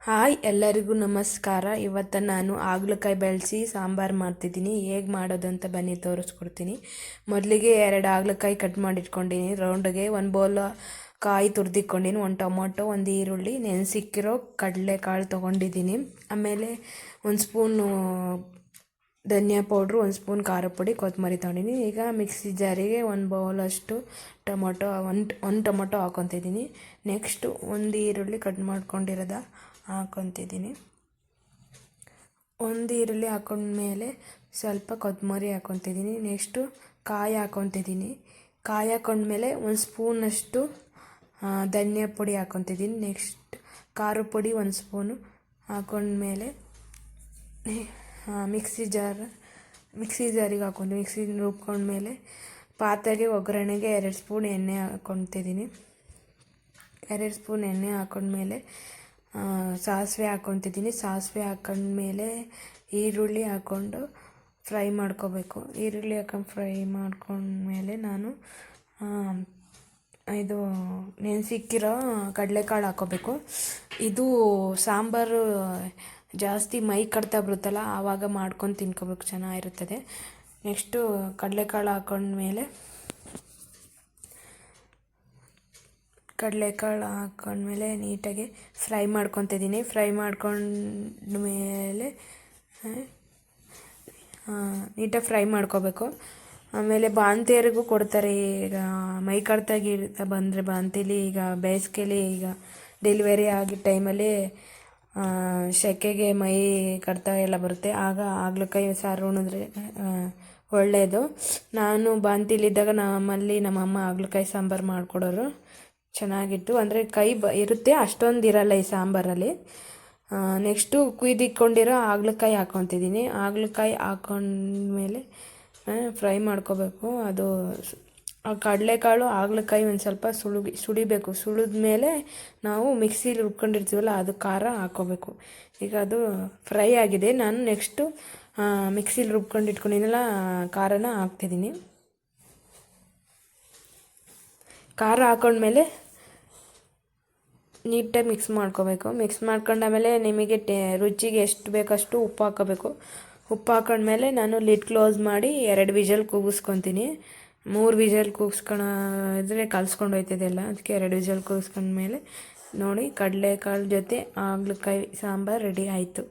Hi ಎಲ್ಲರಿಗೂ ನಮಸ್ಕಾರ. ಇವತ್ತು ನಾನು ಹಾಗಲಕಾಯಿ ಬೆಳೆಸಿ ಸಾಂಬಾರು ಮಾಡ್ತಿದ್ದೀನಿ. ಹೇಗೆ ಮಾಡೋದು ಅಂತ ಬನ್ನಿ ತೋರಿಸ್ಕೊಡ್ತೀನಿ. ಮೊದಲಿಗೆ 2 ಹಾಗಲಕಾಯಿ ಕಟ್ ಮಾಡಿಟ್ಕೊಂಡಿನಿ ರೌಂಡ್ಗೆ. ಒಂದು ಬೌಲ್ ಕಾಯಿ ತುರಿದಿಟ್ಕೊಂಡಿನಿ, 1 ಟೊಮೊಟೊ, 1 ಈರುಳ್ಳಿ, ನೆನೆಸಿಕ್ಕಿರೋ ಕಡಲೆಕಾಳು ತೊಗೊಂಡಿದ್ದೀನಿ. ಆಮೇಲೆ 1 ಸ್ಪೂನು ಧನಿಯಾ ಪೌಡ್ರು, 1 ಸ್ಪೂನ್ ಖಾರ ಪುಡಿ, ಕೊತ್ತಂಬರಿ ತೊಗೊಂಡಿದ್ದೀನಿ. ಈಗ ಮಿಕ್ಸಿ ಜಾರಿಗೆ 1 ಬೌಲಷ್ಟು ಒಂದು ಟೊಮೊಟೊ ಹಾಕ್ಕೊತಿದ್ದೀನಿ. ನೆಕ್ಸ್ಟು 1 ಈರುಳ್ಳಿ ಕಟ್ ಮಾಡ್ಕೊಂಡಿರೋದ ಹಾಕ್ಕೊತಿದ್ದೀನಿ. 1 ಈರುಳ್ಳಿ ಹಾಕೊಂಡ್ಮೇಲೆ ಸ್ವಲ್ಪ ಕೊತ್ತಂಬರಿ ಹಾಕ್ಕೊತಿದ್ದೀನಿ. ನೆಕ್ಸ್ಟು ಕಾಯಿ ಹಾಕ್ಕೊತಿದ್ದೀನಿ. ಕಾಯಿ ಹಾಕೊಂಡ್ಮೇಲೆ 1 ಸ್ಪೂನಷ್ಟು ಧನಿಯಾ ಪುಡಿ ಹಾಕ್ಕೊತಿದ್ದೀನಿ. ನೆಕ್ಸ್ಟ್ ಖಾರ ಪುಡಿ 1 ಸ್ಪೂನು ಹಾಕೊಂಡ್ಮೇಲೆ ಮಿಕ್ಸಿ ಜಾರಿಗೆ ಹಾಕ್ಕೊಂಡು ಮಿಕ್ಸಿ ರುಬ್ಕೊಂಡ್ಮೇಲೆ ಪಾತ್ರೆಗೆ ಒಗ್ಗರಣೆಗೆ 2 ಸ್ಪೂನ್ ಎಣ್ಣೆ ಹಾಕ್ಕೊತಿದ್ದೀನಿ. 2 ಸ್ಪೂನ್ ಎಣ್ಣೆ ಹಾಕೊಂಡ್ಮೇಲೆ ಸಾಸಿವೆ ಹಾಕ್ಕೊತಿದ್ದೀನಿ. ಸಾಸಿವೆ ಹಾಕೊಂಡ್ಮೇಲೆ ಈರುಳ್ಳಿ ಹಾಕ್ಕೊಂಡು ಫ್ರೈ ಮಾಡ್ಕೋಬೇಕು. ಈರುಳ್ಳಿ ಹಾಕೊಂಡು ಫ್ರೈ ಮಾಡ್ಕೊಂಡ್ಮೇಲೆ ನಾನು ಇದು ನೆನೆಸಿಕ್ಕಿರೋ ಕಡಲೆಕಾಳು ಹಾಕ್ಕೋಬೇಕು. ಇದು ಸಾಂಬಾರು ಜಾಸ್ತಿ ಮೈ ಕಡ್ತಾ ಬರುತ್ತಲ್ಲ, ಆವಾಗ ಮಾಡ್ಕೊಂಡು ತಿನ್ಕೋಬೇಕು, ಚೆನ್ನಾಗಿರುತ್ತದೆ. ನೆಕ್ಸ್ಟು ಕಡಲೆಕಾಳು ಹಾಕ್ಕೊಂಡ್ಮೇಲೆ ನೀಟಾಗಿ ಫ್ರೈ ಮಾಡ್ಕೊತಿದ್ದೀನಿ. ಫ್ರೈ ಮಾಡ್ಕೊಂಡ್ಮೇಲೆ ನೀಟಾಗಿ ಫ್ರೈ ಮಾಡ್ಕೋಬೇಕು. ಆಮೇಲೆ ಬಾಣಂತಿಯರಿಗೂ ಕೊಡ್ತಾರೆ. ಈಗ ಮೈ ಕಡ್ತಾಗಿರ್ತಾ ಬಂದರೆ ಬಾಣಂತಿಲಿ, ಈಗ ಬೇಸಿಗೆಲಿ, ಈಗ ಡೆಲಿವರಿ ಆಗಿದ್ದ ಟೈಮಲ್ಲಿ ಸೆಕೆಗೆ ಮೈ ಕಡ್ತ ಎಲ್ಲ ಬರುತ್ತೆ. ಆಗ ಹಾಗಲಕಾಯಿ ಸಾರು ಉಣಿದ್ರೆ ಒಳ್ಳೆಯದು. ನಾನು ಬಾಣಂತಿಲಿದ್ದಾಗ ನಮ್ಮಲ್ಲಿ ನಮ್ಮಮ್ಮ ಹಾಗಲಕಾಯಿ ಸಾಂಬಾರು ಮಾಡಿಕೊಡೋರು, ಚೆನ್ನಾಗಿತ್ತು. ಅಂದರೆ ಕೈ ಇರುತ್ತೆ, ಅಷ್ಟೊಂದು ಇರಲ್ಲ ಈ ಸಾಂಬಾರಲ್ಲಿ. ನೆಕ್ಸ್ಟು ಕುಯ್ದಿಟ್ಕೊಂಡಿರೋ ಹಾಗಲಕಾಯಿ ಹಾಕ್ಕೊತಿದ್ದೀನಿ. ಹಾಗಲಕಾಯಿ ಹಾಕ್ಕೊಂಡ್ಮೇಲೆ ಫ್ರೈ ಮಾಡ್ಕೋಬೇಕು. ಅದು ಕಡಲೆಕಾಳು ಹಾಗಲಕಾಯಿ ಒಂದು ಸ್ವಲ್ಪ ಸುಡಿಬೇಕು. ಸುಳಿದ್ಮೇಲೆ ನಾವು ಮಿಕ್ಸಿಲಿ ರುಬ್ಕೊಂಡಿರ್ತೀವಲ್ಲ, ಅದು ಖಾರ ಹಾಕ್ಕೋಬೇಕು. ಈಗ ಅದು ಫ್ರೈ ಆಗಿದೆ. ನಾನು ನೆಕ್ಸ್ಟು ಮಿಕ್ಸಿಲಿ ರುಬ್ಕೊಂಡು ಇಟ್ಕೊಂಡಿದ್ದೆಲ್ಲ ಖಾರನ ಹಾಕ್ತಿದ್ದೀನಿ. ಖಾರ ಹಾಕ್ಕೊಂಡ್ಮೇಲೆ ನೀಟಾಗಿ ಮಿಕ್ಸ್ ಮಾಡ್ಕೋಬೇಕು. ಮಿಕ್ಸ್ ಮಾಡ್ಕೊಂಡಾಮೇಲೆ ನಿಮಗೆ ರುಚಿಗೆ ಎಷ್ಟು ಬೇಕಷ್ಟು ಉಪ್ಪು ಹಾಕ್ಕೋಬೇಕು. ಉಪ್ಪು ಹಾಕೊಂಡ್ಮೇಲೆ ನಾನು ಲಿಡ್ ಕ್ಲೋಸ್ ಮಾಡಿ 2 ವಿಷಲ್ ಕೂಗಿಸ್ಕೊತೀನಿ. 3 ವಿಷಲ್ ಕೂಗಿಸ್ಕೊಳಿದ್ರೆ ಕಲ್ಸ್ಕೊಂಡು ಹೋಯ್ತದೆ ಎಲ್ಲ, ಅದಕ್ಕೆ 2 ವಿಷಲ್ ಕೂಗಿಸ್ಕೊಂಡ್ಮೇಲೆ ನೋಡಿ, ಕಡಲೆಕಾಳು ಜೊತೆ ಹಾಗಲಕಾಯಿ ಸಾಂಬಾರು ರೆಡಿ ಆಯಿತು.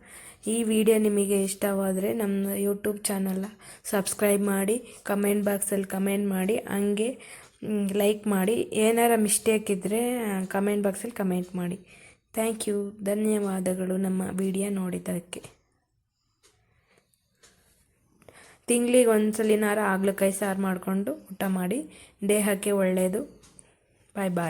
ಈ ವಿಡಿಯೋ ನಿಮಗೆ ಇಷ್ಟವಾದರೆ ನಮ್ಮ ಯೂಟ್ಯೂಬ್ ಚಾನಲ್ನ ಸಬ್ಸ್ಕ್ರೈಬ್ ಮಾಡಿ, ಕಮೆಂಟ್ ಬಾಕ್ಸಲ್ಲಿ ಕಮೆಂಟ್ ಮಾಡಿ, ಹಂಗೆ ಲೈಕ್ ಮಾಡಿ. ಏನಾರ ಮಿಸ್ಟೇಕ್ ಇದ್ದರೆ ಕಮೆಂಟ್ ಬಾಕ್ಸಲ್ಲಿ ಕಮೆಂಟ್ ಮಾಡಿ. ಥ್ಯಾಂಕ್ ಯು, ಧನ್ಯವಾದಗಳು ನಮ್ಮ ವಿಡಿಯೋ ನೋಡಿದ್ದಕ್ಕೆ. ತಿಂಗಳಿಗೆ 1 ಸಲಿನಾರ ಹಾಗಲಕಾಯಿ ಸಾರು ಮಾಡಿಕೊಂಡು ಊಟ ಮಾಡಿ, ದೇಹಕ್ಕೆ ಒಳ್ಳೆಯದು. ಬಾಯ್ ಬಾಯ್.